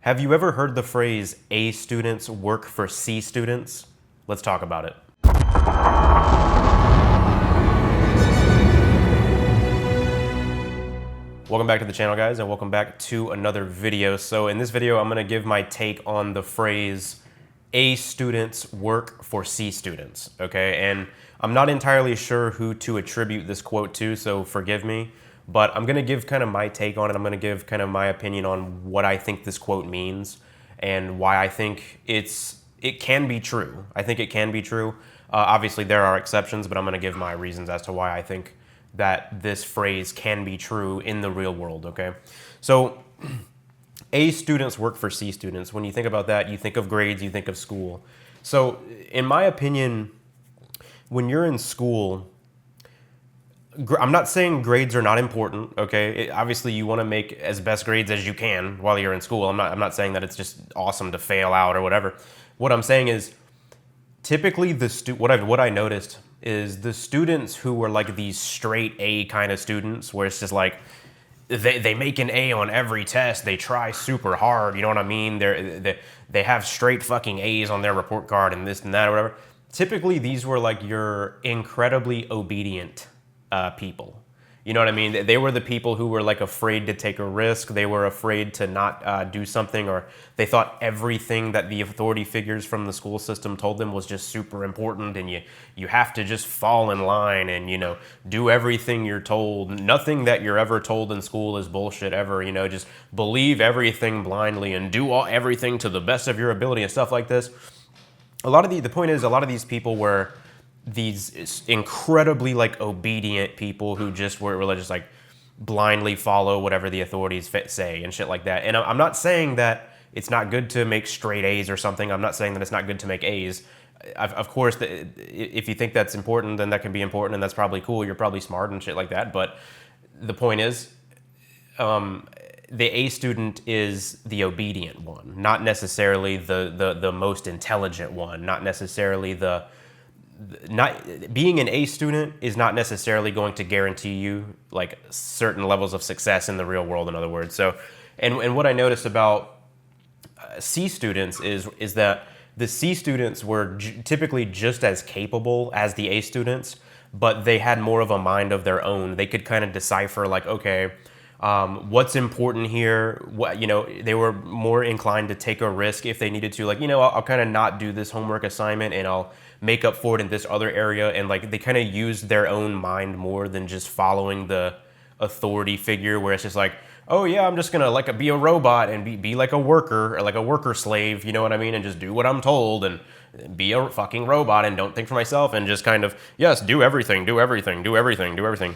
Have you ever heard the phrase A students work for C students? Let's talk about it. Welcome back to the channel, guys, and welcome back to another video. So in this video, I'm gonna give my take on the phrase A students work for C students, okay? And I'm not entirely sure who to attribute this quote to, so forgive me, but I'm gonna give kind of my take on it. I'm gonna give kind of my opinion on what I think this quote means and why I think it can be true. I think it can be true. Obviously, there are exceptions, but I'm gonna give my reasons as to why I think that this phrase can be true in the real world, okay? So A students work for C students. When you think about that, you think of grades, you think of school. So in my opinion, when you're in school, I'm not saying grades are not important, okay? Obviously, you want to make as best grades as you can while you're in school. I'm not saying that it's just awesome to fail out or whatever. What I'm saying is, typically what I noticed is the students who were like these straight A kind of students, where it's just like they make an A on every test, they try super hard, you know what I mean? They have straight fucking A's on their report card and this and that or whatever. Typically, these were like your incredibly obedient people. You know what I mean? They were the people who were like afraid to take a risk. They were afraid to not do something, or they thought everything that the authority figures from the school system told them was just super important, and you have to just fall in line and, you know, do everything you're told. Nothing that you're ever told in school is bullshit ever, you know, just believe everything blindly and do everything to the best of your ability and stuff like this. The point is, a lot of these people were these incredibly like obedient people who just were just like blindly follow whatever the authorities say and shit like that. And I'm not saying that it's not good to make straight A's or something. I'm not saying that it's not good to make A's. Of course, if you think that's important, then that can be important, and that's probably cool. You're probably smart and shit like that. But the point is, the A student is the obedient one, not necessarily the most intelligent one, not necessarily being an A student is not necessarily going to guarantee you like certain levels of success in the real world, in other words. So, and what I noticed about C students is that the C students were typically just as capable as the A students, but they had more of a mind of their own. They could kind of decipher like, okay, what's important here? What, you know, they were more inclined to take a risk if they needed to. Like, you know, I'll kind of not do this homework assignment and I'll make up for it in this other area. And like, they kind of used their own mind more than just following the authority figure, where it's just like, oh yeah, I'm just gonna like be a robot and be like a worker, or like a worker slave, you know what I mean? And just do what I'm told and be a fucking robot and don't think for myself and just kind of, yes, do everything, do everything, do everything, do everything.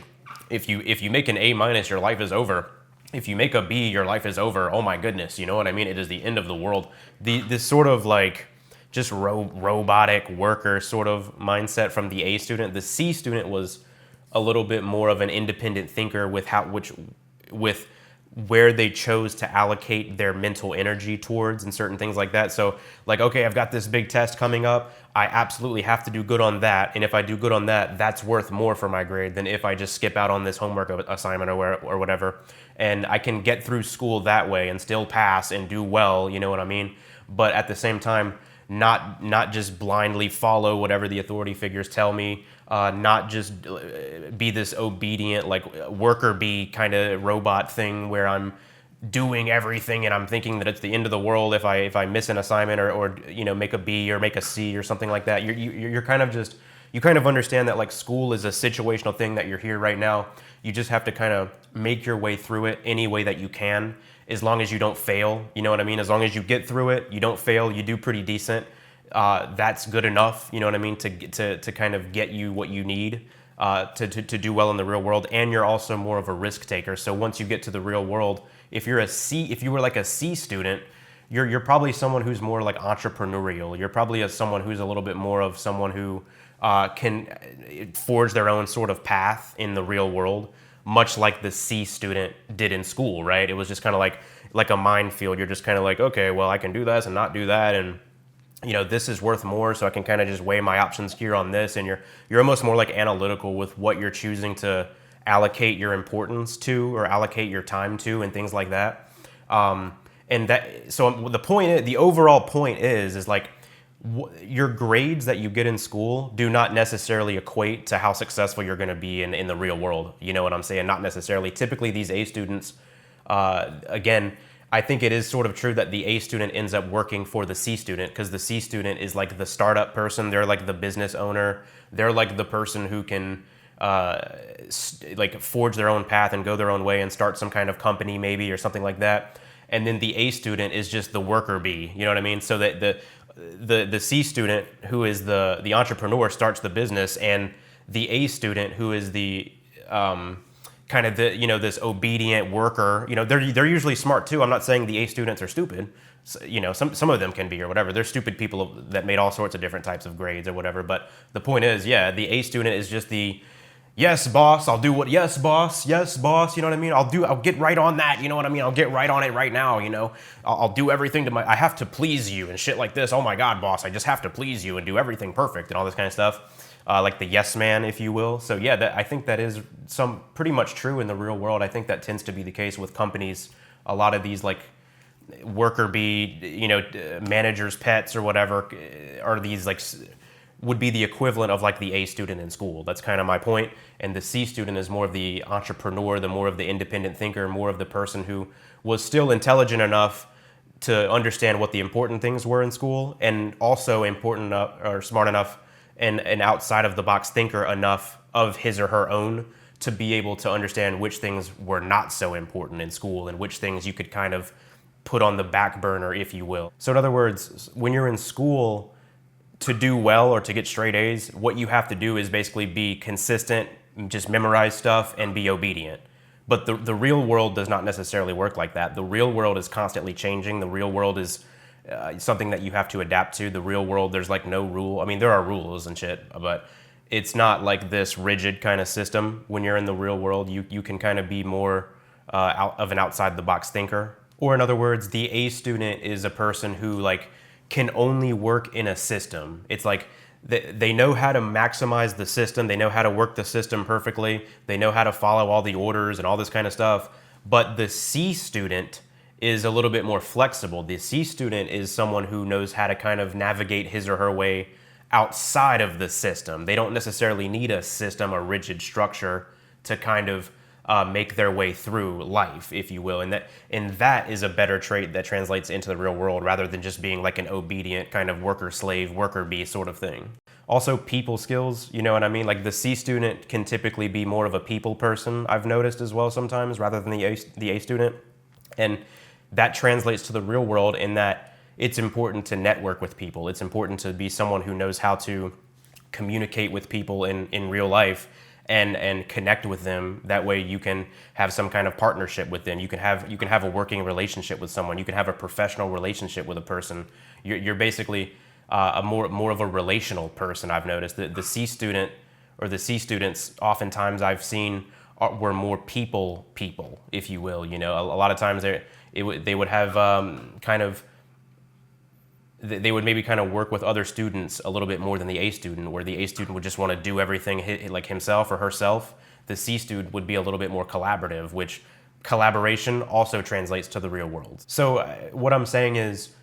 If you make an A minus, your life is over. If you make a B, your life is over. Oh my goodness, you know what I mean? It is the end of the world. This sort of like just robotic worker sort of mindset from the A student. The C student was a little bit more of an independent thinker with where they chose to allocate their mental energy towards and certain things like that. So like, okay, I've got this big test coming up. I absolutely have to do good on that. And if I do good on that, that's worth more for my grade than if I just skip out on this homework assignment or whatever. And I can get through school that way and still pass and do well, you know what I mean? But at the same time, not just blindly follow whatever the authority figures tell me, not just be this obedient like worker bee kind of robot thing where I'm doing everything and I'm thinking that it's the end of the world if I miss an assignment or you know, make a B or make a C or something like that. You're kind of just, you kind of understand that like school is a situational thing, that you're here right now. You just have to kind of make your way through it any way that you can, as long as you don't fail, you know what I mean? As long as you get through it, you don't fail, you do pretty decent. That's good enough, you know what I mean, to kind of get you what you need to do well in the real world. And you're also more of a risk taker. So once you get to the real world, if you were like a C student, you're probably someone who's more like entrepreneurial. You're probably someone who's a little bit more of someone who can forge their own sort of path in the real world, much like the C student did in school, right? It was just kind of like a minefield. You're just kind of like, okay, well, I can do this and not do that, and you know, this is worth more, so I can kind of just weigh my options here on this. And you're almost more like analytical with what you're choosing to allocate your importance to or allocate your time to and things like that. And that, so the point, the overall point is like your grades that you get in school do not necessarily equate to how successful you're going to be in the real world. You know what I'm saying? Not necessarily. Typically, these A students, again, I think it is sort of true that the A student ends up working for the C student, because the C student is like the startup person. They're like the business owner. They're like the person who can like forge their own path and go their own way and start some kind of company maybe or something like that. And then the A student is just the worker bee. You know what I mean? So that the C student, who is the entrepreneur, starts the business, and the A student, who is the kind of the, you know, this obedient worker, you know, they're usually smart too. I'm not saying the A students are stupid. So, you know, some of them can be or whatever. They're stupid people that made all sorts of different types of grades or whatever. But the point is, yeah, the A student is just the, yes, boss, I'll do what, yes, boss, you know what I mean? I'll get right on that, you know what I mean? I'll get right on it right now, you know? I'll do everything I have to please you and shit like this. Oh my God, boss, I just have to please you and do everything perfect and all this kind of stuff. Like the yes man, if you will. So yeah, I think that is pretty much true in the real world. I think that tends to be the case with companies. A lot of these like worker bee, you know, managers' pets or whatever, are these like, would be the equivalent of like the A student in school. That's kind of my point. And the C student is more of the entrepreneur, the more of the independent thinker, more of the person who was still intelligent enough to understand what the important things were in school, and also important enough or smart enough and outside of the box thinker enough of his or her own to be able to understand which things were not so important in school and which things you could kind of put on the back burner, if you will. So in other words, when you're in school, to do well or to get straight A's, what you have to do is basically be consistent, just memorize stuff and be obedient. But the real world does not necessarily work like that. The real world is constantly changing. The real world is something that you have to adapt to. The real world, there's like no rule. I mean, there are rules and shit, but it's not like this rigid kind of system. When you're in the real world, you can kind of be more out of an outside the box thinker. Or in other words, the A student is a person who like can only work in a system. It's like they know how to maximize the system. They know how to work the system perfectly. They know how to follow all the orders and all this kind of stuff. But the C student is a little bit more flexible. The C student is someone who knows how to kind of navigate his or her way outside of the system. They don't necessarily need a system, a rigid structure to kind of make their way through life, if you will. And that is a better trait that translates into the real world, rather than just being like an obedient kind of worker slave, worker bee sort of thing. Also, people skills, you know what I mean? Like the C student can typically be more of a people person, I've noticed as well sometimes, rather than the A student. And that translates to the real world in that it's important to network with people. It's important to be someone who knows how to communicate with people in real life and connect with them. That way you can have some kind of partnership with them. You can have a working relationship with someone. You can have a professional relationship with a person. You're basically a more of a relational person, I've noticed. The C student or the C students, oftentimes I've seen were more people, if you will. You know, a lot of times they would have they would maybe kind of work with other students a little bit more than the A student, where the A student would just want to do everything like himself or herself. The C student would be a little bit more collaborative, which collaboration also translates to the real world. So what I'm saying is,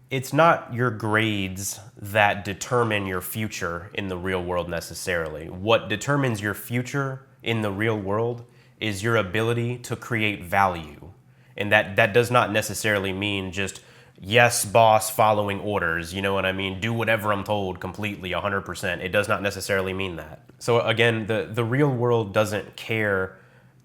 it's not your grades that determine your future in the real world necessarily. What determines your future in the real world is your ability to create value. And that does not necessarily mean just, yes, boss, following orders, you know what I mean? Do whatever I'm told completely, 100%. It does not necessarily mean that. So again, the real world doesn't care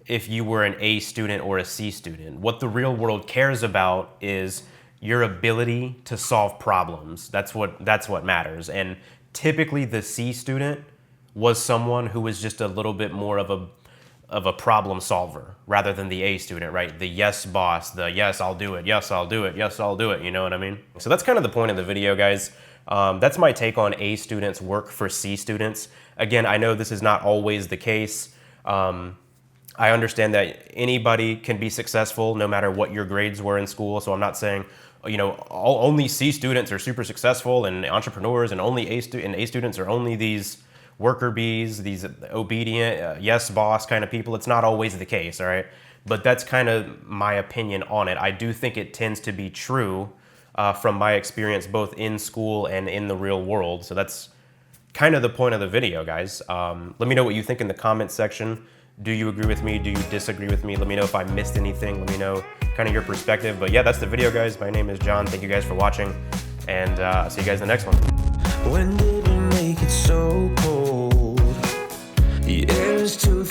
if you were an A student or a C student. What the real world cares about is your ability to solve problems. That's what matters. And typically the C student was someone who was just a little bit more of a problem solver rather than the A student, right? The yes boss, the yes, I'll do it, yes, I'll do it, yes, I'll do it, you know what I mean? So that's kind of the point of the video, guys. That's my take on A students work for C students. Again, I know this is not always the case. I understand that anybody can be successful no matter what your grades were in school. So I'm not saying, you know, only C students are super successful and entrepreneurs, and only A students are only these worker bees, these obedient, yes boss kind of people. It's not always the case, all right? but that's kind of my opinion on it. I do think it tends to be true from my experience both in school and in the real world. So that's kind of the point of the video, guys. Let me know what you think in the comments section. Do you agree with me? Do you disagree with me? Let me know if I missed anything. Let me know kind of your perspective. But yeah, that's the video, guys. My name is John. Thank you guys for watching, and I'll see you guys in the next one. When did we make it so cold? The air is too